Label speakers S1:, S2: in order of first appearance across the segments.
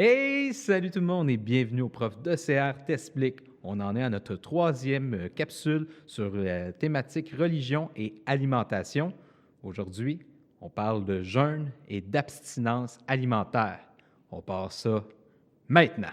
S1: Hey, salut tout le monde et bienvenue au Prof d'ECR t'explique. On en est à notre troisième capsule sur la thématique religion et alimentation. Aujourd'hui, on parle de jeûne et d'abstinence alimentaire. On part ça maintenant.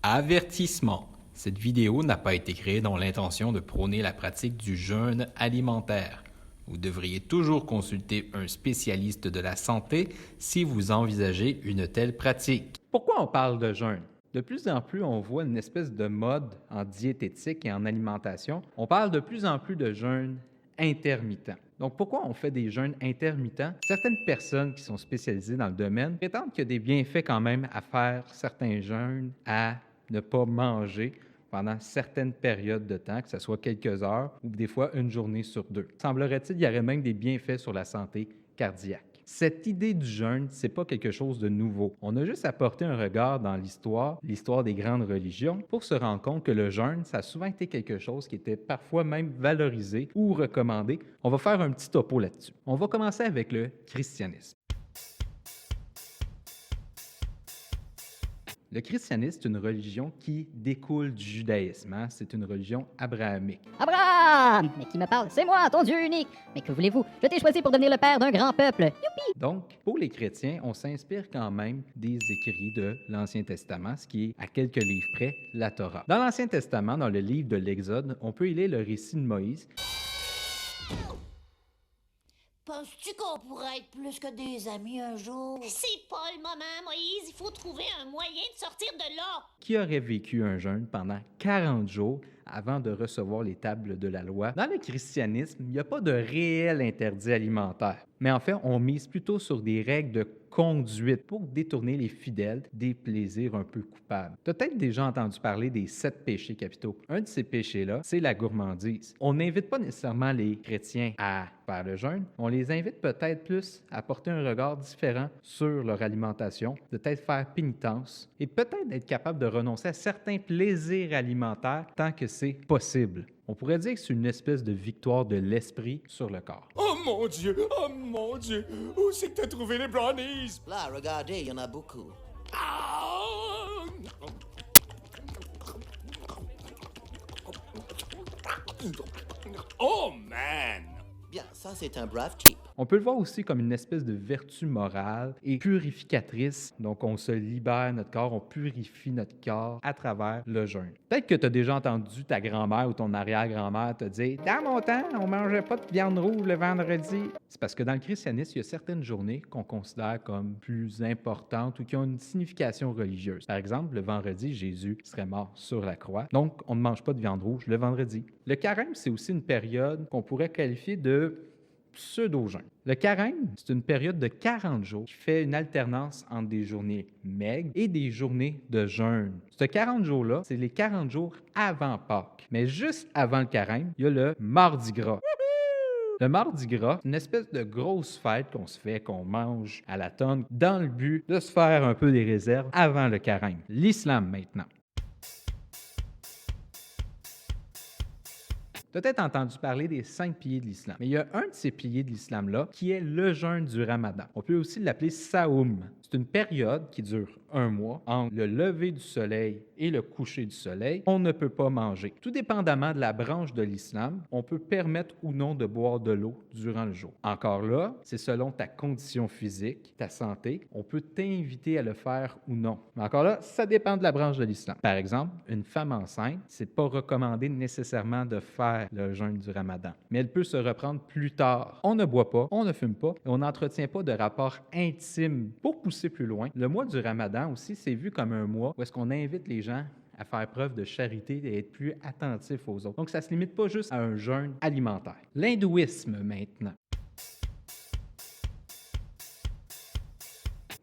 S2: Avertissement. Cette vidéo n'a pas été créée dans l'intention de prôner la pratique du jeûne alimentaire. Vous devriez toujours consulter un spécialiste de la santé si vous envisagez une telle pratique.
S1: Pourquoi on parle de jeûne? De plus en plus, on voit une espèce de mode en diététique et en alimentation. On parle de plus en plus de jeûne intermittent. Donc, pourquoi on fait des jeûnes intermittents? Certaines personnes qui sont spécialisées dans le domaine prétendent qu'il y a des bienfaits quand même à faire certains jeûnes, à ne pas manger pendant certaines périodes de temps, que ce soit quelques heures ou des fois une journée sur deux. Semblerait-il qu'il y aurait même des bienfaits sur la santé cardiaque. Cette idée du jeûne, c'est pas quelque chose de nouveau. On a juste apporté un regard dans l'histoire des grandes religions, pour se rendre compte que le jeûne, ça a souvent été quelque chose qui était parfois même valorisé ou recommandé. On va faire un petit topo là-dessus. On va commencer avec le christianisme. Le christianisme, c'est une religion qui découle du judaïsme. C'est une religion abrahamique.
S3: Abraham! Mais qui me parle? C'est moi, ton Dieu unique! Mais que voulez-vous? Je t'ai choisi pour devenir le père d'un grand peuple. Youpi!
S1: Donc, pour les chrétiens, on s'inspire quand même des écrits de l'Ancien Testament, ce qui est, à quelques livres près, la Torah. Dans l'Ancien Testament, dans le livre de l'Exode, on peut y lire le récit de Moïse.
S4: Penses-tu qu'on pourrait être plus que des amis un jour?
S5: C'est pas le moment, Moïse. Il faut trouver un moyen de sortir de là.
S1: Qui aurait vécu un jeûne pendant 40 jours avant de recevoir les tables de la loi. Dans le christianisme, il n'y a pas de réel interdit alimentaire, mais en fait, on mise plutôt sur des règles de conduite pour détourner les fidèles des plaisirs un peu coupables. Tu as peut-être déjà entendu parler des 7 péchés capitaux. Un de ces péchés-là, c'est la gourmandise. On n'invite pas nécessairement les chrétiens à faire le jeûne, on les invite peut-être plus à porter un regard différent sur leur alimentation, de peut-être faire pénitence et peut-être être capable de renoncer à certains plaisirs alimentaires tant que c'est possible. On pourrait dire que c'est une espèce de victoire de l'esprit sur le corps.
S6: Oh mon Dieu! Oh mon Dieu! Où c'est que t'as trouvé les brownies?
S4: Là, regardez, il y en a beaucoup.
S6: Ah! Oh man!
S4: Bien, ça c'est un brave type.
S1: On peut le voir aussi comme une espèce de vertu morale et purificatrice. Donc, on se libère notre corps, on purifie notre corps à travers le jeûne. Peut-être que tu as déjà entendu ta grand-mère ou ton arrière-grand-mère te dire « Dans mon temps, on ne mangeait pas de viande rouge le vendredi. » C'est parce que dans le christianisme, il y a certaines journées qu'on considère comme plus importantes ou qui ont une signification religieuse. Par exemple, le vendredi, Jésus serait mort sur la croix. Donc, on ne mange pas de viande rouge le vendredi. Le carême, c'est aussi une période qu'on pourrait qualifier de pseudo-jeûne. Le carême, c'est une période de 40 jours qui fait une alternance entre des journées maigres et des journées de jeûne. Ce 40 jours-là, c'est les 40 jours avant Pâques. Mais juste avant le carême, il y a le Mardi Gras. Le Mardi Gras, c'est une espèce de grosse fête qu'on se fait, qu'on mange à la tonne, dans le but de se faire un peu des réserves avant le carême. L'islam maintenant. Tu as peut-être entendu parler des 5 piliers de l'islam. Mais il y a un de ces piliers de l'islam-là qui est le jeûne du ramadan. On peut aussi l'appeler Saoum. C'est une période qui dure un mois entre le lever du soleil et le coucher du soleil. On ne peut pas manger. Tout dépendamment de la branche de l'islam, on peut permettre ou non de boire de l'eau durant le jour. Encore là, c'est selon ta condition physique, ta santé. On peut t'inviter à le faire ou non. Mais encore là, ça dépend de la branche de l'islam. Par exemple, une femme enceinte, c'est pas recommandé nécessairement de faire le jeûne du ramadan. Mais elle peut se reprendre plus tard. On ne boit pas, on ne fume pas et on n'entretient pas de rapport intime. Pour pousser plus loin, le mois du ramadan aussi, c'est vu comme un mois où est-ce qu'on invite les gens à faire preuve de charité et être plus attentifs aux autres. Donc, ça ne se limite pas juste à un jeûne alimentaire. L'hindouisme maintenant.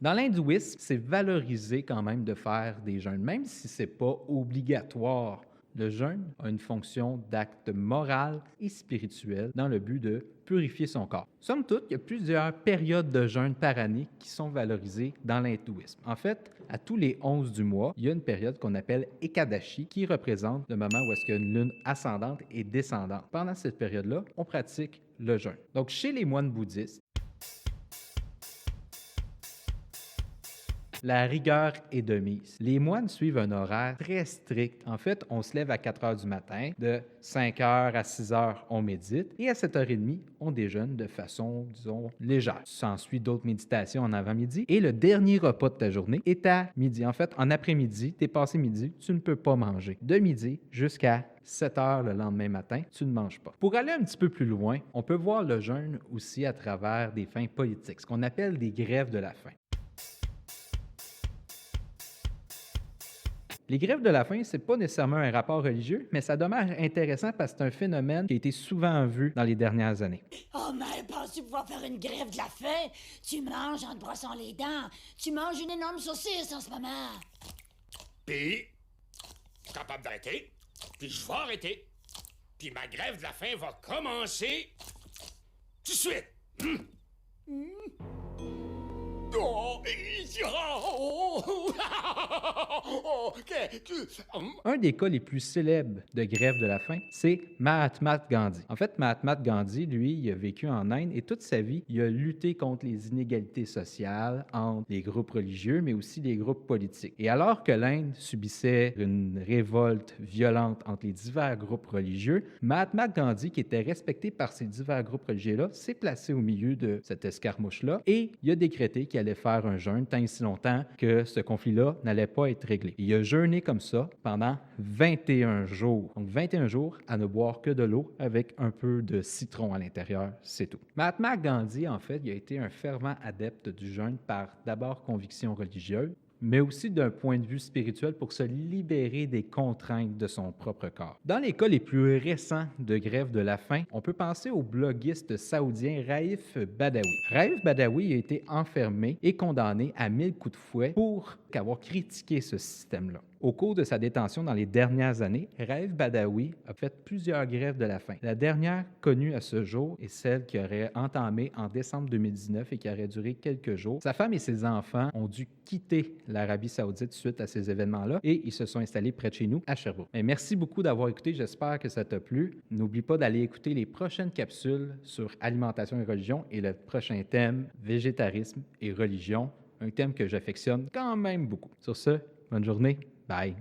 S1: Dans l'hindouisme, c'est valorisé quand même de faire des jeûnes, même si ce n'est pas obligatoire le jeûne a une fonction d'acte moral et spirituel dans le but de purifier son corps. Somme toute, il y a plusieurs périodes de jeûne par année qui sont valorisées dans l'hindouisme. En fait, à tous les 11 du mois, il y a une période qu'on appelle Ekadashi qui représente le moment où est-ce qu'il y a une lune ascendante et descendante. Pendant cette période-là, on pratique le jeûne. Donc, chez les moines bouddhistes, la rigueur est de mise. Les moines suivent un horaire très strict. En fait, on se lève à 4 heures du matin, de 5 heures à 6 heures, on médite, et à 7h30, on déjeune de façon, disons, légère. S'ensuit d'autres méditations en avant-midi, et le dernier repas de ta journée est à midi. En fait, en après-midi, dépassé midi, tu ne peux pas manger. De midi jusqu'à 7 heures le lendemain matin, tu ne manges pas. Pour aller un petit peu plus loin, on peut voir le jeûne aussi à travers des fins politiques, ce qu'on appelle des grèves de la faim. Les grèves de la faim, ce n'est pas nécessairement un rapport religieux, mais ça demeure intéressant parce que c'est un phénomène qui a été souvent vu dans les dernières années.
S4: Oh, mais penses-tu pouvoir faire une grève de la faim? Tu manges en te brossant les dents. Tu manges une énorme saucisse en ce moment.
S6: Puis, je suis capable d'arrêter, puis je vais arrêter. Puis ma grève de la faim va commencer tout de suite. Oh,
S1: Un des cas les plus célèbres de grève de la faim, c'est Mahatma Gandhi. En fait, Mahatma Gandhi, lui, il a vécu en Inde et toute sa vie, il a lutté contre les inégalités sociales entre les groupes religieux, mais aussi les groupes politiques. Et alors que l'Inde subissait une révolte violente entre les divers groupes religieux, Mahatma Gandhi, qui était respecté par ces divers groupes religieux-là, s'est placé au milieu de cette escarmouche-là et il a décrété qu'il allait faire un jeûne tant et si longtemps que ce conflit-là n'allait pas être réglé. Il a jeûné comme ça pendant 21 jours. Donc 21 jours à ne boire que de l'eau avec un peu de citron à l'intérieur, c'est tout. Mahatma Gandhi, en fait, il a été un fervent adepte du jeûne par d'abord conviction religieuse, mais aussi d'un point de vue spirituel pour se libérer des contraintes de son propre corps. Dans les cas les plus récents de grève de la faim, on peut penser au bloguiste saoudien Raif Badawi. Raif Badawi a été enfermé et condamné à 1000 coups de fouet pour avoir critiqué ce système-là. Au cours de sa détention dans les dernières années, Raif Badawi a fait plusieurs grèves de la faim. La dernière connue à ce jour est celle qui aurait entamé en décembre 2019 et qui aurait duré quelques jours. Sa femme et ses enfants ont dû quitter l'Arabie Saoudite suite à ces événements-là et ils se sont installés près de chez nous, à Sherbrooke. Mais merci beaucoup d'avoir écouté, j'espère que ça t'a plu. N'oublie pas d'aller écouter les prochaines capsules sur alimentation et religion et le prochain thème, végétarisme et religion, un thème que j'affectionne quand même beaucoup. Sur ce, bonne journée. Bye.